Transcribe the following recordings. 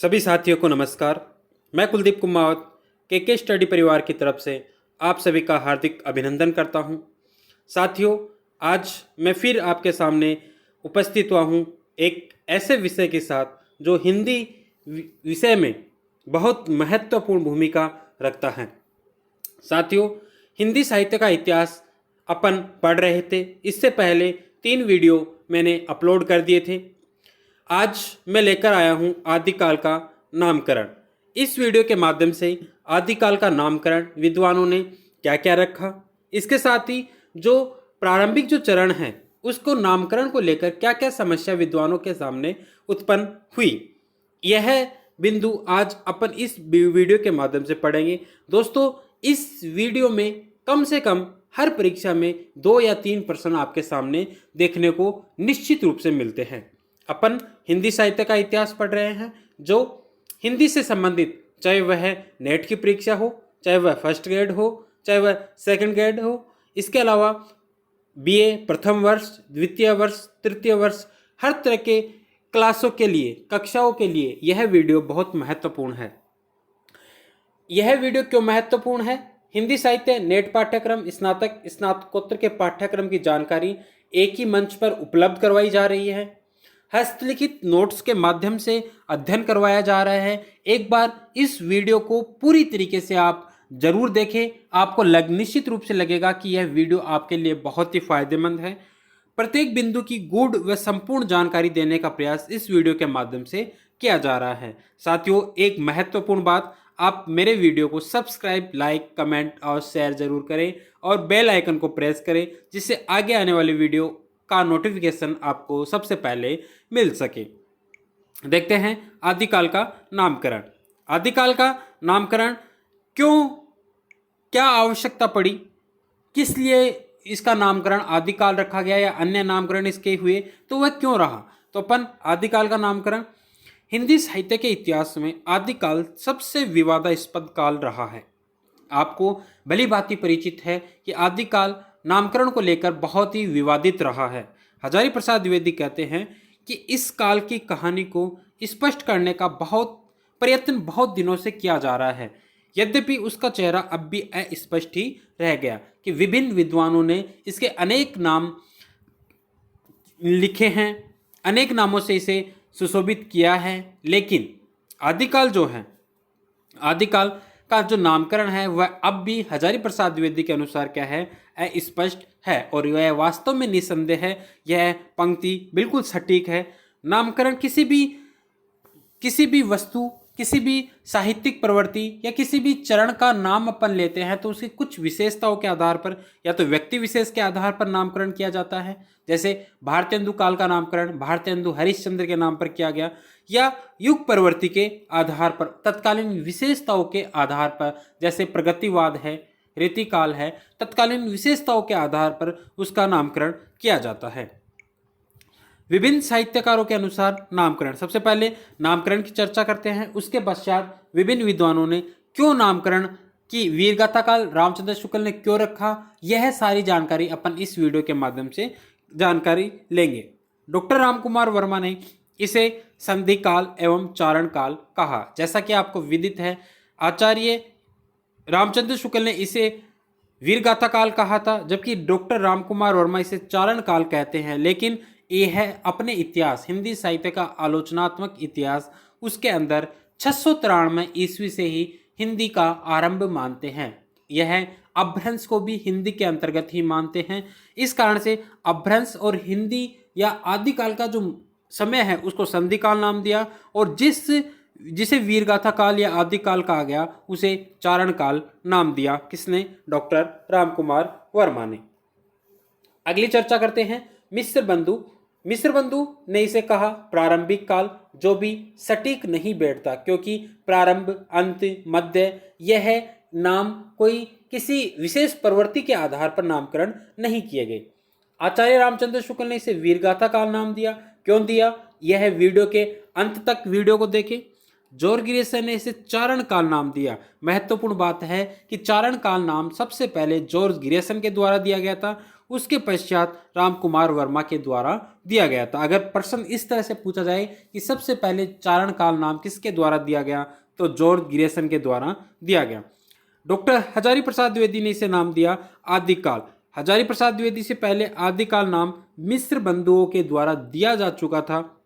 सभी साथियों को नमस्कार। मैं कुलदीप कुमावत के स्टडी परिवार की तरफ से आप सभी का हार्दिक अभिनंदन करता हूं। साथियों, आज मैं फिर आपके सामने उपस्थित हुआ हूं एक ऐसे विषय के साथ जो हिंदी विषय में बहुत महत्वपूर्ण भूमिका रखता है। साथियों, हिंदी साहित्य का इतिहास अपन पढ़ रहे थे। इससे पहले 3 वीडियो मैंने अपलोड कर दिए थे। आज मैं लेकर आया हूं आदिकाल का नामकरण। इस वीडियो के माध्यम से आदिकाल का नामकरण विद्वानों ने क्या क्या रखा, इसके साथ ही जो प्रारंभिक जो चरण है उसको नामकरण को लेकर क्या क्या समस्या विद्वानों के सामने उत्पन्न हुई, यह बिंदु आज अपन इस वीडियो के माध्यम से पढ़ेंगे। दोस्तों, इस वीडियो में कम से कम हर परीक्षा में 2 या 3 प्रश्न आपके सामने देखने को निश्चित रूप से मिलते हैं। अपन हिंदी साहित्य का इतिहास पढ़ रहे हैं जो हिंदी से संबंधित, चाहे वह नेट की परीक्षा हो, चाहे वह फर्स्ट ग्रेड हो, चाहे वह सेकंड ग्रेड हो, इसके अलावा बीए प्रथम वर्ष, द्वितीय वर्ष, तृतीय वर्ष, हर तरह के क्लासों के लिए, कक्षाओं के लिए यह वीडियो बहुत महत्वपूर्ण है। यह वीडियो क्यों महत्वपूर्ण है? हिंदी साहित्य नेट पाठ्यक्रम, स्नातक, स्नातकोत्तर के पाठ्यक्रम की जानकारी एक ही मंच पर उपलब्ध करवाई जा रही है। हस्तलिखित नोट्स के माध्यम से अध्ययन करवाया जा रहा है। एक बार इस वीडियो को पूरी तरीके से आप जरूर देखें। आपको निश्चित रूप से लगेगा कि यह वीडियो आपके लिए बहुत ही फायदेमंद है। प्रत्येक बिंदु की गूढ़ व संपूर्ण जानकारी देने का प्रयास इस वीडियो के माध्यम से किया जा रहा है। साथियों, एक महत्वपूर्ण बात, आप मेरे वीडियो को सब्सक्राइब, लाइक, कमेंट और शेयर जरूर करें और बेल आइकन को प्रेस करें, जिससे आगे आने वाली वीडियो का नोटिफिकेशन आपको सबसे पहले मिल सके। देखते हैं आदिकाल का नामकरण। आदिकाल का नामकरण क्यों, क्या आवश्यकता पड़ी, किस लिए इसका नामकरण आदिकाल रखा गया या अन्य नामकरण इसके हुए, तो वह क्यों रहा? तो अपन आदिकाल का नामकरण, हिंदी साहित्य के इतिहास में आदिकाल सबसे विवादास्पद काल रहा है। आपको भली भांति परिचित है कि आदिकाल नामकरण को लेकर बहुत ही विवादित रहा है। हजारी प्रसाद द्विवेदी कहते हैं कि इस काल की कहानी को स्पष्ट करने का प्रयत्न बहुत दिनों से किया जा रहा है, यद्यपि उसका चेहरा अब भी अस्पष्ट ही रह गया कि विभिन्न विद्वानों ने इसके अनेक नाम लिखे हैं, अनेक नामों से इसे सुशोभित किया है। लेकिन आदिकाल जो है, आदिकाल का जो नामकरण है वह अब भी हजारी प्रसाद द्विवेदी के अनुसार क्या है, अस्पष्ट है। और यह वास्तव में निसंदेह है, यह पंक्ति बिल्कुल सटीक है। नामकरण किसी भी वस्तु, किसी भी साहित्यिक प्रवृत्ति या किसी भी चरण का नाम अपन लेते हैं तो उसकी कुछ विशेषताओं के आधार पर या तो व्यक्ति विशेष के आधार पर नामकरण किया जाता है। जैसे भारतेंदु काल का नामकरण भारतेंदु हरिश्चंद्र के नाम पर किया गया, या युग प्रवृत्ति के आधार पर, तत्कालीन विशेषताओं के आधार पर, जैसे प्रगतिवाद है, रीतिकाल है, तत्कालीन विशेषताओं के आधार पर उसका नामकरण किया जाता है। विभिन्न साहित्यकारों के अनुसार नामकरण, सबसे पहले नामकरण की चर्चा करते हैं, उसके पश्चात विभिन्न विद्वानों ने क्यों नामकरण की, वीरगाथा काल रामचंद्र शुक्ल ने क्यों रखा, यह सारी जानकारी अपन इस वीडियो के माध्यम से जानकारी लेंगे। डॉक्टर रामकुमार वर्मा ने इसे संधि काल एवं चारण काल कहा। जैसा कि आपको विदित है, आचार्य रामचंद्र शुक्ल ने इसे वीरगाथा काल कहा था, जबकि डॉक्टर रामकुमार वर्मा इसे चारण काल कहते हैं। लेकिन यह है अपने इतिहास, हिंदी साहित्य का आलोचनात्मक इतिहास, उसके अंदर 693 ईस्वी से ही हिंदी का आरंभ मानते हैं। यह अपभ्रंश को भी हिंदी के अंतर्गत ही मानते हैं। इस कारण से अपभ्रंश और हिंदी या आदिकाल का जो समय है उसको संधि काल नाम दिया, और जिसे वीरगाथा काल या आदिकाल कहा गया उसे चारण काल नाम दिया। किसने? डॉक्टर रामकुमार वर्मा ने। अगली चर्चा करते हैं मिश्र बंधु ने इसे कहा प्रारंभिक काल, जो भी सटीक नहीं बैठता, क्योंकि प्रारंभ, अंत, मध्य, यह नाम कोई किसी विशेष प्रवृत्ति के आधार पर नामकरण नहीं किए गए। आचार्य रामचंद्र शुक्ल ने इसे वीरगाथा काल नाम दिया। क्यों दिया, यह वीडियो के अंत तक वीडियो को देखें। जॉर्ज गिरिसन ने इसे चारण काल नाम दिया। महत्वपूर्ण बात है कि चारण काल नाम सबसे पहले जॉर्ज गिरिसन के द्वारा दिया गया था। उसके पश्चात राम कुमार वर्मा के द्वारा दिया गया था। अगर प्रश्न इस तरह से पूछा जाए कि सबसे पहले चारण काल नाम किसके द्वारा दिया गया, तो जॉर्ज ग्रेसन के द्वारा दिया गया। डॉक्टर हजारी प्रसाद द्विवेदी ने इसे नाम दिया आदिकाल। हजारी प्रसाद द्विवेदी से पहले आदिकाल नाम मिस्र बंधुओं के द्वारा दिया जा चुका था।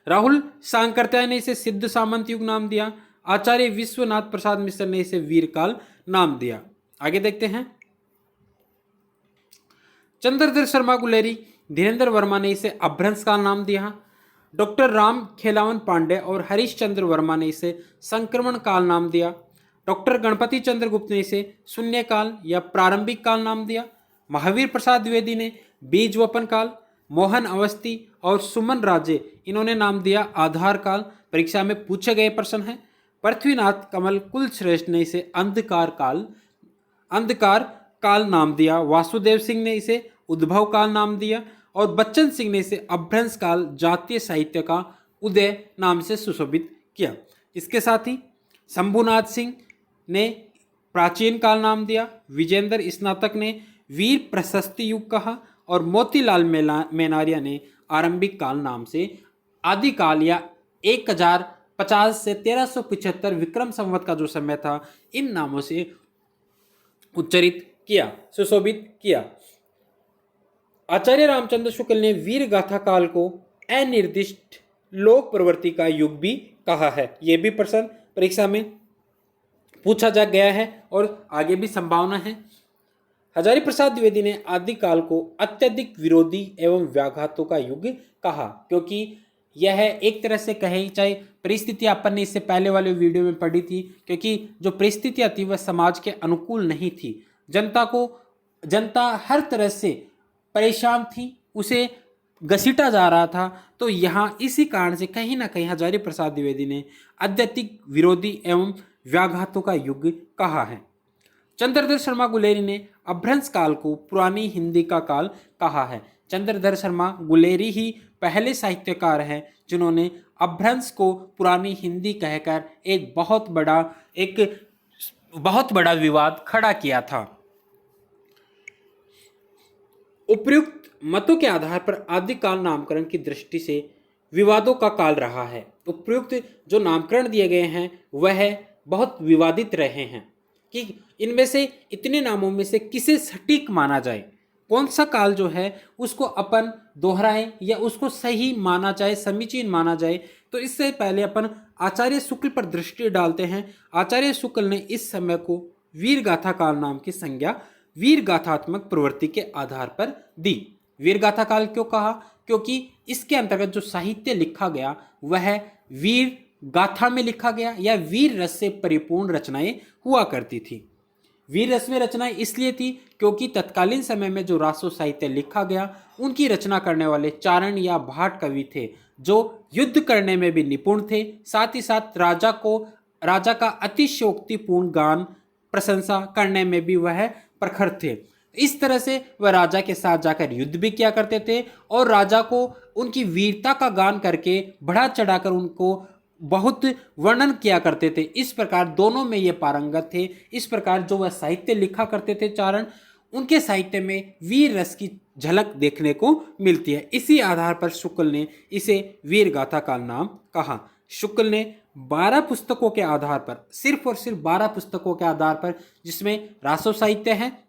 राहुल सांकृत्याय ने इसे सिद्ध सामंत युग नाम दिया। आचार्य विश्वनाथ प्रसाद मिश्र ने इसे वीरकाल नाम दिया। आगे देखते हैं। चंद्रधर शर्मा गुलेरी, धीरेन्द्र वर्मा ने इसे अभ्रंश काल नाम दिया। डॉक्टर राम खेलावन पांडे और हरीश चंद्र वर्मा ने इसे संक्रमण काल नाम दिया। डॉक्टर गणपति चंद्र गुप्त ने इसे शून्य काल या प्रारंभिक काल नाम दिया। महावीर प्रसाद द्विवेदी ने बीज वपन काल। मोहन अवस्थी और सुमन राजे, इन्होंने नाम दिया आधार काल। परीक्षा में पूछे गए प्रश्न है। पृथ्वीनाथ कमल कुलश्रेष्ठ ने इसे अंधकार काल नाम दिया। वासुदेव सिंह ने इसे उद्भव काल नाम दिया और बच्चन सिंह ने इसे अभ्रंश काल जातीय साहित्य का उदय नाम से सुशोभित किया। इसके साथ ही शंभुनाथ सिंह ने प्राचीन काल नाम दिया। विजेंद्र स्नातक ने वीर प्रशस्ति युग कहा और मोतीलाल मेनारिया ने आरंभिक काल नाम से आदिकाल या 1050 से 1375 विक्रम संवत का जो समय था, इन नामों से उच्चरित किया, सुशोभित किया। आचार्य रामचंद्र शुक्ल ने वीर गाथा काल को अनिर्दिष्ट लोक प्रवृत्ति का युग भी कहा है। यह भी प्रश्न परीक्षा में पूछा जा गया है और आगे भी संभावना है। हजारी प्रसाद द्विवेदी ने आदिकाल को अत्यधिक विरोधी एवं व्याघातों का युग कहा, क्योंकि यह एक तरह से कहे, चाहे परिस्थितियां अपन ने इससे पहले वाले वीडियो में पढ़ी थी, क्योंकि जो परिस्थितियां थी वह समाज के अनुकूल नहीं थी। जनता हर तरह से परेशान थी, उसे घसीटा जा रहा था। तो यहाँ इसी कारण से कहीं ना कहीं हजारी प्रसाद द्विवेदी ने अत्यधिक विरोधी एवं व्याघातों का युग कहा है। चंद्रधर शर्मा गुलेरी ने अभ्रंश काल को पुरानी हिंदी का काल कहा है। चंद्रधर शर्मा गुलेरी ही पहले साहित्यकार हैं जिन्होंने अभ्रंश को पुरानी हिंदी कहकर एक बहुत बड़ा विवाद खड़ा किया था। उपर्युक्त मतों के आधार पर आदिकाल नामकरण की दृष्टि से विवादों का काल रहा है। उपर्युक्त जो नामकरण दिए गए हैं वह बहुत विवादित रहे हैं कि इनमें से इतने नामों में से किसे सटीक माना जाए, कौन सा काल जो है उसको अपन दोहराएं या उसको सही माना जाए, समीचीन माना जाए। तो इससे पहले अपन आचार्य शुक्ल पर दृष्टि डालते हैं। आचार्य शुक्ल ने इस समय को वीर गाथा काल नाम की संज्ञा वीर गाथात्मक प्रवृत्ति के आधार पर दी। वीर गाथा काल क्यों कहा? क्योंकि इसके अंतर्गत जो साहित्य लिखा गया वह वीर गाथा में लिखा गया या वीर रस से परिपूर्ण रचनाएं हुआ करती थी। वीर रस में रचनाएं इसलिए थी क्योंकि तत्कालीन समय में जो रासो साहित्य लिखा गया उनकी रचना करने वाले चारण या भाट कवि थे जो युद्ध करने में भी निपुण थे, साथ ही साथ राजा का अतिशयोक्तिपूर्ण गान प्रशंसा करने में भी वह प्रखर थे। इस तरह से वह राजा के साथ जाकर युद्ध भी किया करते थे और राजा को उनकी वीरता का गान करके बढ़ा चढ़ाकर उनको बहुत वर्णन किया करते थे। इस प्रकार दोनों में ये पारंगत थे। इस प्रकार जो वह साहित्य लिखा करते थे चारण, उनके साहित्य में वीर रस की झलक देखने को मिलती है। इसी आधार पर शुक्ल ने इसे वीर गाथा का नाम कहा। शुक्ल ने 12 पुस्तकों के आधार पर, सिर्फ और सिर्फ 12 पुस्तकों के आधार पर, जिसमें रासो साहित्य है,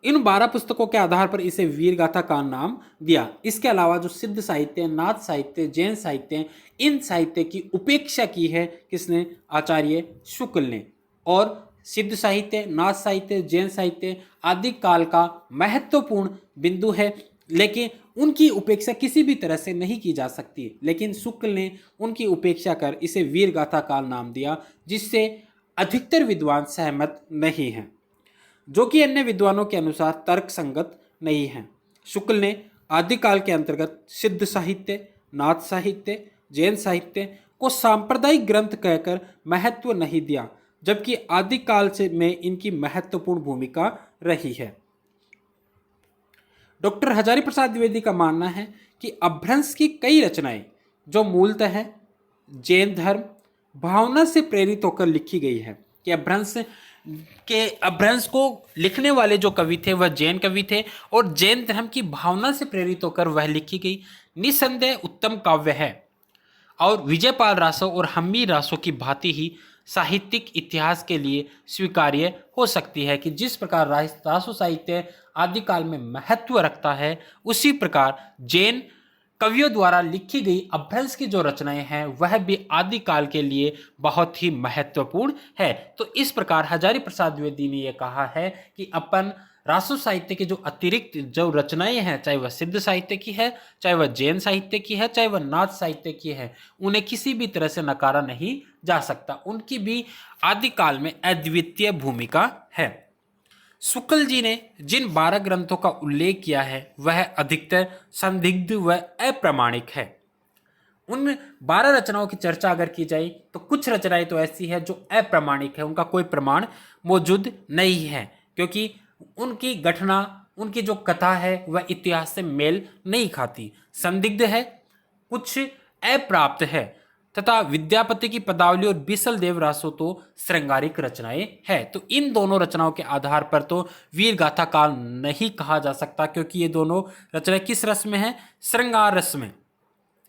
इन 12 पुस्तकों के आधार पर इसे वीर गाथा का नाम दिया। इसके अलावा जो सिद्ध साहित्य, नाथ साहित्य, जैन साहित्य, इन साहित्य की उपेक्षा की है किसने? आचार्य शुक्ल ने। और सिद्ध साहित्य, नाथ साहित्य, जैन साहित्य आदि काल का महत्वपूर्ण बिंदु है, लेकिन उनकी उपेक्षा किसी भी तरह से नहीं की जा सकती। लेकिन शुक्ल ने उनकी उपेक्षा कर इसे वीर गाथा काल नाम दिया, जिससे अधिकतर विद्वान सहमत नहीं हैं, जो कि अन्य विद्वानों के अनुसार तर्क संगत नहीं है। शुक्ल ने आदिकाल के अंतर्गत सिद्ध साहित्य, नाथ साहित्य, जैन साहित्य को सांप्रदायिक ग्रंथ कहकर महत्व नहीं दिया, जबकि आदिकाल से में इनकी महत्वपूर्ण भूमिका रही है। डॉक्टर हजारी प्रसाद द्विवेदी का मानना है कि अभ्रंश की कई रचनाएं जो मूलतः है जैन धर्म भावना से प्रेरित होकर लिखी गई है, कि अभ्रंश के अपभ्रंश को लिखने वाले जो कवि थे वह जैन कवि थे और जैन धर्म की भावना से प्रेरित होकर वह लिखी गई निसंदेह उत्तम काव्य है और विजयपाल रासो और हम्मी रासो की भांति ही साहित्यिक इतिहास के लिए स्वीकार्य हो सकती है कि जिस प्रकार रासो साहित्य आदिकाल में महत्व रखता है उसी प्रकार जैन कवियों द्वारा लिखी गई अपभ्रंश की जो रचनाएं हैं वह भी आदिकाल के लिए बहुत ही महत्वपूर्ण है। तो इस प्रकार हजारी प्रसाद द्विवेदी ने यह कहा है कि अपन रासो साहित्य के जो अतिरिक्त जो रचनाएं हैं, चाहे वह सिद्ध साहित्य की है, चाहे वह जैन साहित्य की है, चाहे वह नाथ साहित्य की है, उन्हें किसी भी तरह से नकारा नहीं जा सकता। उनकी भी आदिकाल में अद्वितीय भूमिका है। शुक्ल जी ने जिन 12 ग्रंथों का उल्लेख किया है वह अधिकतर संदिग्ध व अप्रामाणिक है। उन 12 रचनाओं की चर्चा अगर की जाए तो कुछ रचनाएं तो ऐसी है जो अप्रामाणिक है, उनका कोई प्रमाण मौजूद नहीं है क्योंकि उनकी घटना, उनकी जो कथा है वह इतिहास से मेल नहीं खाती, संदिग्ध है, कुछ अप्राप्त है तथा विद्यापति की पदावली और बीसल देव रासो तो श्रृंगारिक रचनाएं हैं। तो इन दोनों रचनाओं के आधार पर तो वीर गाथा काल नहीं कहा जा सकता क्योंकि ये दोनों रचनाएं किस रस में हैं? श्रृंगार रस में।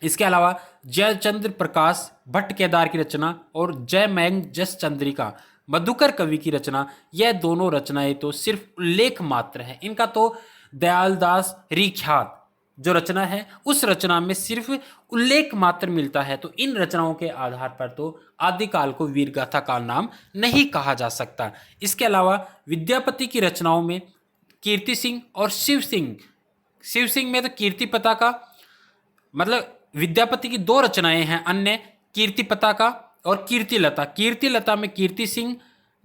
इसके अलावा जयचंद्र प्रकाश भट्ट केदार की रचना और जयमैंग जस चंद्रिका मधुकर कवि की रचना, यह दोनों रचनाएं तो सिर्फ उल्लेख मात्र है। इनका तो दयालदास रिख्यात जो रचना है उस रचना में सिर्फ उल्लेख मात्र मिलता है। तो इन रचनाओं के आधार पर तो आदिकाल को वीरगाथा काल नाम नहीं कहा जा सकता। इसके अलावा विद्यापति की रचनाओं में कीर्ति सिंह और शिव सिंह में तो कीर्ति पताका, मतलब विद्यापति की 2 रचनाएं हैं अन्य, कीर्ति पताका और कीर्तिलता। कीर्तिलता में कीर्ति सिंह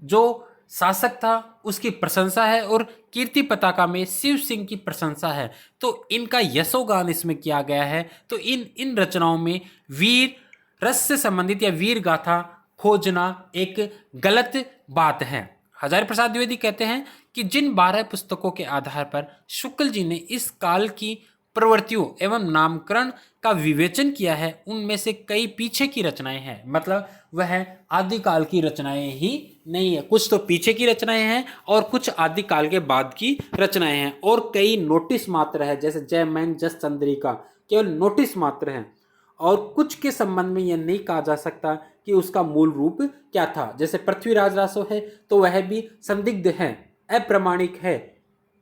जो शासक था उसकी प्रशंसा है और कीर्ति पताका में शिव सिंह की प्रशंसा है। तो इनका यशोगान इसमें किया गया है। तो इन रचनाओं में वीर रस से संबंधित या वीर गाथा खोजना एक गलत बात है। हजारी प्रसाद द्विवेदी कहते हैं कि जिन 12 पुस्तकों के आधार पर शुक्ल जी ने इस काल की प्रवृत्तियों एवं नामकरण का विवेचन किया है उनमें से कई पीछे की रचनाएं हैं, मतलब वह आदिकाल की रचनाएं ही नहीं है। कुछ तो पीछे की रचनाएं हैं और कुछ आदिकाल के बाद की रचनाएं हैं और कई नोटिस मात्र है, जैसे जयमैंग जस चंद्रिका केवल नोटिस मात्र है और कुछ के संबंध में यह नहीं कहा जा सकता कि उसका मूल रूप क्या था। जैसे पृथ्वीराज रासो है तो वह भी संदिग्ध है, अप्रामाणिक है,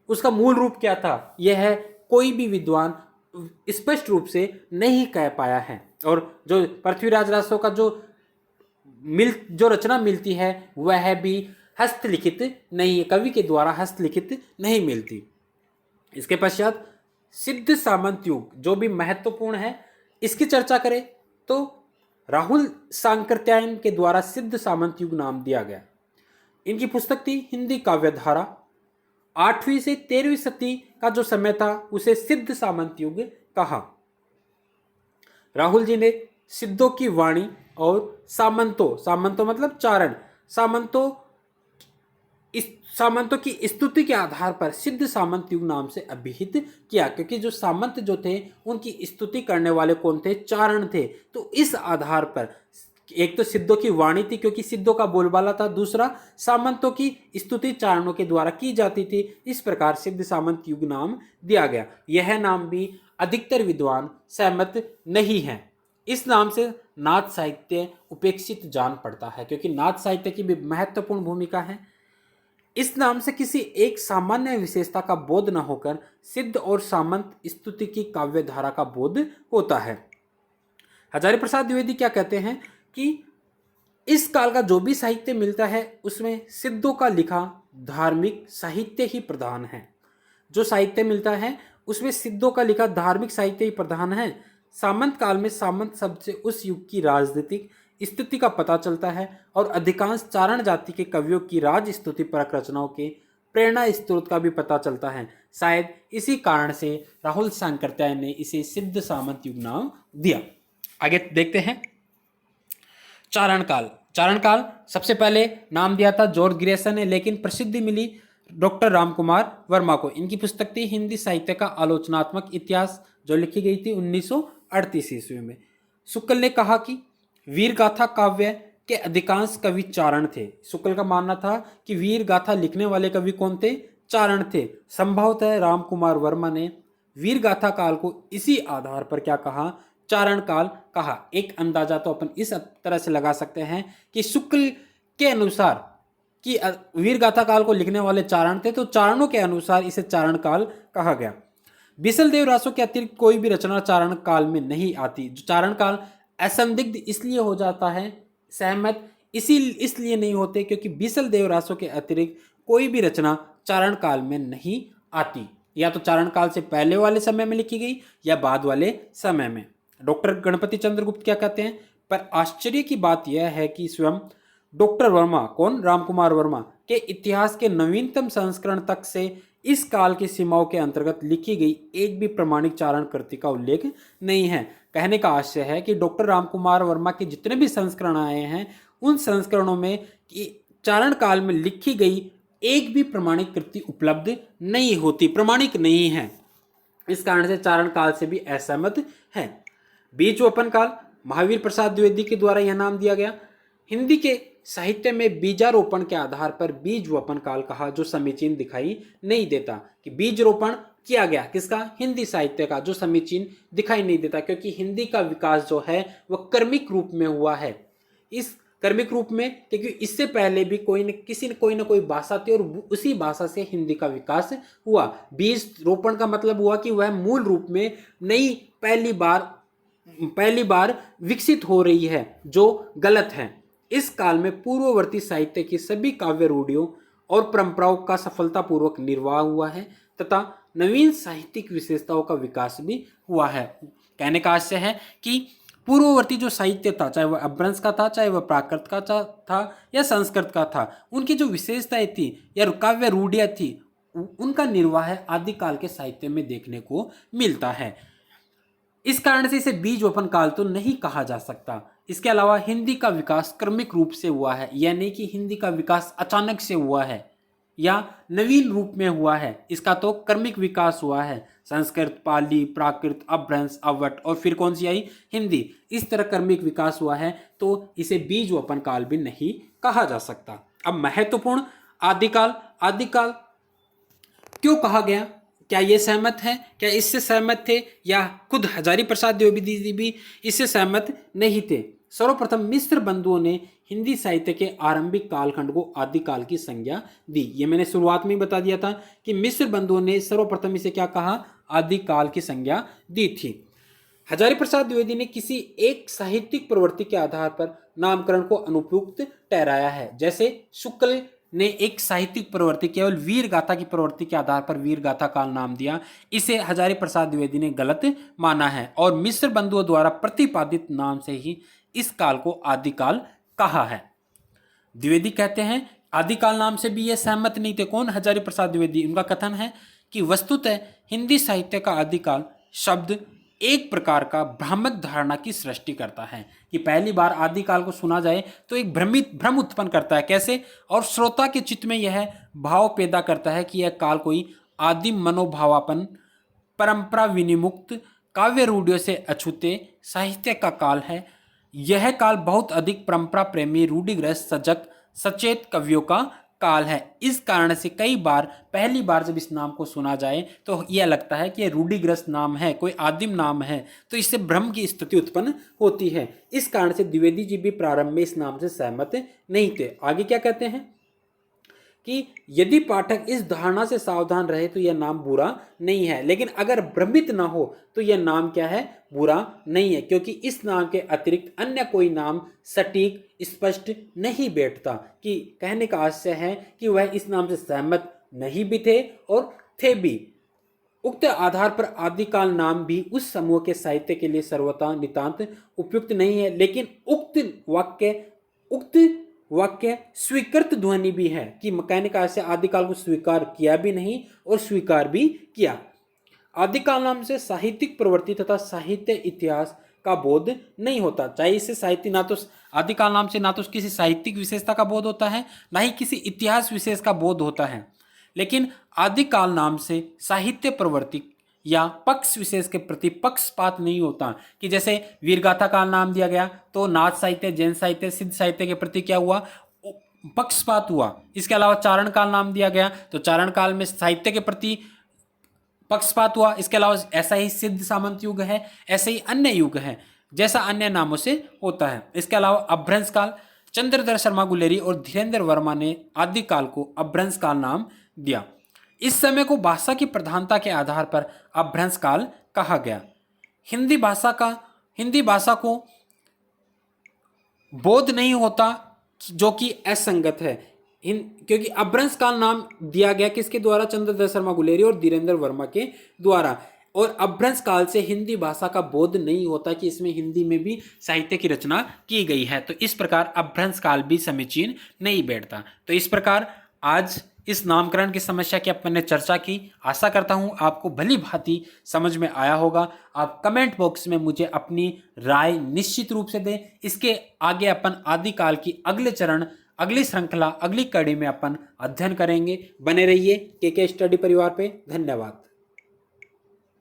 उसका मूल रूप क्या था यह कोई भी विद्वान स्पष्ट रूप से नहीं कह पाया है। और जो पृथ्वीराज रासो का जो रचना मिलती है वह भी हस्तलिखित नहीं है, कवि के द्वारा हस्तलिखित नहीं मिलती। इसके पश्चात सिद्ध सामंत युग जो भी महत्वपूर्ण है, इसकी चर्चा करें तो राहुल सांकृत्यायन के द्वारा सिद्ध सामंत युग नाम दिया गया। इनकी पुस्तक थी हिंदी काव्यधारा। 8वीं से 13वीं सदी का जो समय था उसे सिद्ध सामंत युग कहा। राहुल जी ने सिद्धों की वाणी और सामंतों मतलब चारण, सामंतों की स्तुति के आधार पर सिद्ध सामंत युग नाम से अभिहित किया, क्योंकि जो सामंत जो थे उनकी स्तुति करने वाले कौन थे? चारण थे। तो इस आधार पर एक तो सिद्धों की वाणी थी क्योंकि सिद्धों का बोलबाला था, दूसरा सामंतों की स्तुति चारणों के द्वारा की जाती थी। इस प्रकार सिद्ध सामंत युग नाम दिया गया। यह नाम भी अधिकतर विद्वान सहमत नहीं है। इस नाम से नाथ साहित्य उपेक्षित जान पड़ता है क्योंकि नाथ साहित्य की भी महत्वपूर्ण भूमिका है। इस नाम से किसी एक सामान्य विशेषता का बोध न होकर सिद्ध और सामंत स्तुति की काव्यधारा का बोध होता है। हजारी प्रसाद द्विवेदी क्या कहते हैं कि इस काल का जो भी साहित्य मिलता है उसमें सिद्धों का लिखा धार्मिक साहित्य ही प्रधान है। जो साहित्य मिलता है उसमें सिद्धों का लिखा धार्मिक साहित्य ही प्रधान है। सामंत काल में सामंत शब्द से उस युग की राजनीतिक स्थिति का पता चलता है और अधिकांश चारण जाति के कवियों की राज स्तुति परक रचनाओं के प्रेरणा स्त्रोत का भी पता चलता है। शायद इसी कारण से राहुल सांकृत्यायन ने इसे सिद्ध सामंत युग नाम दिया। आगे देखते हैं चारण काल सबसे पहले नाम दिया था जॉर्ज ग्रेसन ने, लेकिन प्रसिद्धि मिली डॉक्टर रामकुमार वर्मा को। इनकी पुस्तक थी हिंदी साहित्य का आलोचनात्मक इतिहास जो लिखी गई थी 1938 ईस्वी में। शुक्ल ने कहा कि वीर गाथा काव्य के अधिकांश कवि चारण थे। शुक्ल का मानना था कि वीर गाथा लिखने वाले कवि कौन थे? चारण थे। संभवतः राम कुमार वर्मा ने वीर गाथा काल को इसी आधार पर क्या कहा? चारण काल कहा। एक अंदाजा तो अपन इस तरह से लगा सकते हैं कि शुक्ल के अनुसार कि वीर गाथा काल को लिखने वाले चारण थे, तो चारणों के अनुसार इसे चारण काल कहा गया। बिसल देव रासो के अतिरिक्त कोई भी रचना चारण काल में नहीं आती। जो चारण काल असंदिग्ध इसलिए हो जाता है, सहमत इसलिए नहीं होते क्योंकि बिसल देव रासो के अतिरिक्त कोई भी रचना चारण काल में नहीं आती। या तो चारण काल से पहले वाले समय में लिखी गई या बाद वाले समय में। डॉक्टर गणपति चंद्र गुप्त क्या कहते हैं? पर आश्चर्य की बात यह है कि स्वयं डॉक्टर वर्मा, कौन? रामकुमार वर्मा के इतिहास के नवीनतम संस्करण तक से इस काल की सीमाओं के अंतर्गत लिखी गई एक भी प्रमाणिक चारण कृति का उल्लेख नहीं है। कहने का आशय है कि डॉक्टर रामकुमार वर्मा के जितने भी संस्करण आए हैं, उन संस्करणों में चारण काल में लिखी गई एक भी प्रमाणिक कृति उपलब्ध नहीं होती, प्रमाणिक नहीं है। इस कारण से चारण काल से भी असहमत है। बीजवपन काल, महावीर प्रसाद द्विवेदी के द्वारा यह नाम दिया गया। हिंदी के साहित्य में बीजारोपण के आधार पर बीजवपन काल कहा, जो समीचीन दिखाई नहीं देता। कि बीज रोपण किया गया किसका? हिंदी साहित्य का, जो समीचीन दिखाई नहीं देता क्योंकि हिंदी का विकास जो है वह क्रमिक रूप में हुआ है। इस क्रमिक रूप में क्योंकि इससे पहले भी कोई न कोई भाषा थी और उसी भाषा से हिंदी का विकास हुआ। बीज रोपण का मतलब हुआ कि वह मूल रूप में नई पहली बार विकसित हो रही है, जो गलत है। इस काल में पूर्ववर्ती साहित्य की सभी काव्य रूढ़ियों और परंपराओं का सफलतापूर्वक निर्वाह हुआ है तथा नवीन साहित्यिक विशेषताओं का विकास भी हुआ है। कहने का आशय है कि पूर्ववर्ती जो साहित्य था, चाहे वह अपभ्रंश का था, चाहे वह प्राकृत का था या संस्कृत का था, उनकी जो विशेषताएं थी या काव्य रूढ़ियाँ थी, उनका निर्वाह आदिकाल के साहित्य में देखने को मिलता है। इस कारण से इसे बीजवपन काल तो नहीं कहा जा सकता। इसके अलावा हिंदी का विकास क्रमिक रूप से हुआ है, यह नहीं कि हिंदी का विकास अचानक से हुआ है या नवीन रूप में हुआ है। इसका तो क्रमिक विकास हुआ है। संस्कृत, पाली, प्राकृत, अपभ्रंश, अवट और फिर कौन सी आई? हिंदी। इस तरह क्रमिक विकास हुआ है, तो इसे बीजवपन काल भी नहीं कहा जा सकता। अब महत्वपूर्ण आदिकाल क्यों कहा गया? क्या ये सहमत है? क्या इससे सहमत थे? या खुद हजारी प्रसाद द्विवेदी जी भी इससे सहमत नहीं थे? सर्वप्रथम मिस्र बंधुओं ने हिंदी साहित्य के आरंभिक कालखंड को आदिकाल की संज्ञा दी। ये मैंने शुरुआत में ही बता दिया था कि मिस्र बंधुओं ने सर्वप्रथम इसे क्या कहा? आदिकाल की संज्ञा दी थी। हजारी प्रसाद द्विवेदी ने किसी एक साहित्यिक प्रवृत्ति के आधार पर नामकरण को अनुपयुक्त ठहराया है। जैसे शुक्ल ने एक साहित्यिक प्रवृत्ति, केवल वीर गाथा की प्रवृत्ति के आधार पर वीर गाथा काल नाम दिया, इसे हजारी प्रसाद द्विवेदी ने गलत माना है और मिस्र बंधुओं द्वारा प्रतिपादित नाम से ही इस काल को आदिकाल कहा है। द्विवेदी कहते हैं, आदिकाल नाम से भी ये सहमत नहीं थे। कौन? हजारी प्रसाद द्विवेदी। उनका कथन है कि वस्तुतः हिंदी साहित्य का आदिकाल शब्द एक प्रकार का भ्रामक धारणा की सृष्टि करता है कि पहली बार आदिकाल को सुना जाए तो एक भ्रम उत्पन्न करता है। कैसे? और श्रोता के चित्त में यह भाव पैदा करता है कि यह काल कोई आदिम मनोभावापन, परंपरा विनिमुक्त, काव्य रूढ़ियों से अछूते साहित्य का काल है। यह काल बहुत अधिक परंपरा प्रेमी, रूढ़िग्रस्त, सजग, सचेत कवियों का काल है। इस कारण से कई बार पहली बार जब इस नाम को सुना जाए तो यह लगता है कि यह रूढ़िग्रस्त नाम है, कोई आदिम नाम है, तो इससे भ्रम की स्थिति उत्पन्न होती है। इस कारण से द्विवेदी जी भी प्रारंभ में इस नाम से सहमत नहीं थे। आगे क्या कहते हैं कि यदि पाठक इस धारणा से सावधान रहे तो यह नाम बुरा नहीं है, लेकिन अगर भ्रमित ना हो तो यह नाम क्या है? बुरा नहीं है, क्योंकि इस नाम के अतिरिक्त अन्य कोई नाम सटीक स्पष्ट नहीं बैठता। कि कहने का आशय है कि वह इस नाम से सहमत नहीं भी थे और थे भी। उक्त आधार पर आदिकाल नाम भी उस समूह के साहित्य के लिए सर्वथा नितांत उपयुक्त नहीं है, लेकिन उक्त वाक्य स्वीकृत ध्वनि भी है कि कहने का आशय आदिकाल को स्वीकार किया भी नहीं और स्वीकार भी किया। आदिकाल नाम से साहित्यिक प्रवृत्ति तथा साहित्य इतिहास का बोध नहीं होता। चाहे इससे साहित्य, ना तो आदिकाल नाम से ना तो किसी साहित्यिक विशेषता का बोध होता है, ना ही किसी इतिहास विशेष का बोध होता है, लेकिन आदिकाल नाम से साहित्य प्रवृत्ति या पक्ष विशेष के प्रति पक्षपात नहीं होता, कि जैसे वीरगाथा का नाम दिया गया तो नाथ साहित्य, जैन साहित्य, सिद्ध साहित्य के प्रति क्या हुआ, पक्षपात हुआ। इसके अलावा चारण काल नाम दिया गया तो चारण काल में साहित्य के प्रति पक्षपात हुआ। इसके अलावा ऐसा ही सिद्ध सामंत युग है, ऐसे ही अन्य युग है, जैसा अन्य नामों से होता है। इसके अलावा अभ्रंश काल, चंद्रधर शर्मा गुलेरी और धीरेन्द्र वर्मा ने आदि काल को अभ्रंश काल नाम दिया। इस समय को भाषा की प्रधानता के आधार पर अभ्रंश काल कहा गया। हिंदी भाषा को बोध नहीं होता, जो कि असंगत है, क्योंकि अभ्रंश काल नाम दिया गया किसके द्वारा, चंद्रधर शर्मा गुलेरी और धीरेन्द्र वर्मा के द्वारा। और अभ्रंश काल से हिंदी भाषा का बोध नहीं होता कि इसमें हिंदी में भी साहित्य की रचना की गई है, तो इस प्रकार अभ्रंश काल भी समीचीन नहीं बैठता। तो इस प्रकार आज इस नामकरण की समस्या की अपन ने चर्चा की। आशा करता हूं आपको भली भांति समझ में आया होगा। आप कमेंट बॉक्स में मुझे अपनी राय निश्चित रूप से दें। इसके आगे अपन आदिकाल की अगले चरण, अगली श्रृंखला, अगली कड़ी में अपन अध्ययन करेंगे। बने रहिए के स्टडी परिवार पे। धन्यवाद।